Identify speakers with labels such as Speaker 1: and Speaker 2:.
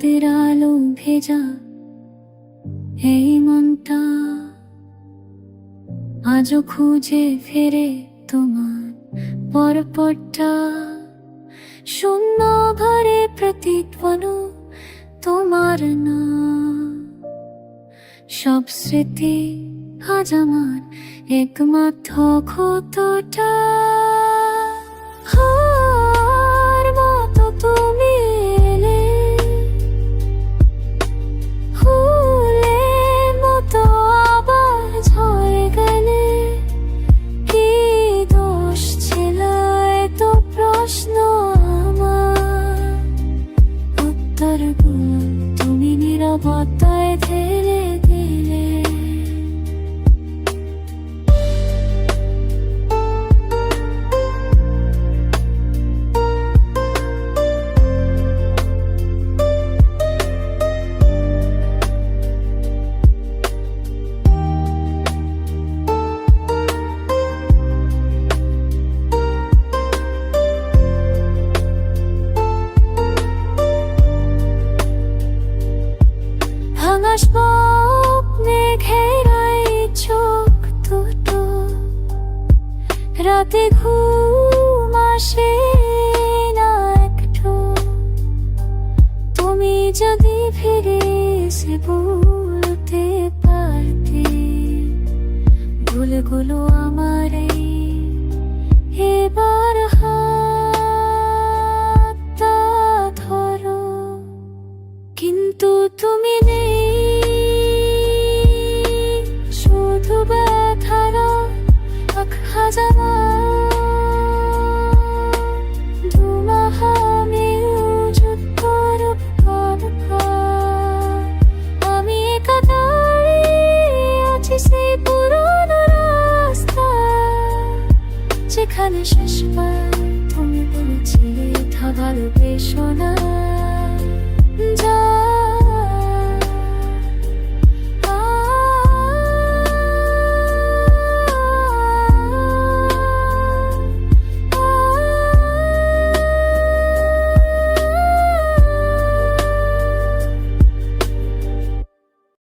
Speaker 1: চাঁদের আলো ভেজা এই মনটা আজও খুঁজে ফেরে তোমার পরপরটা। শূন্য ঘরে প্রতিধ্বন তোমার না, সব স্মৃতি আজ আমার একমাত্র ক্ষতটা। হার মতো তুমি এলে, ফুলের মতো আবার ঝরে গেলে। কি দোষ ছিল এত প্রশ্ন আমার, উত্তরগুলো তুমি নীরবতায় ঢেলে দিলে। ভাঙা স্বপ্নে ঘেরাই চোখ দুটো, রাতে ঘুম আসে না একটু। তুমি যদি ফিরে এসে বলতে পারতে, ভুলগুলো আমার এবার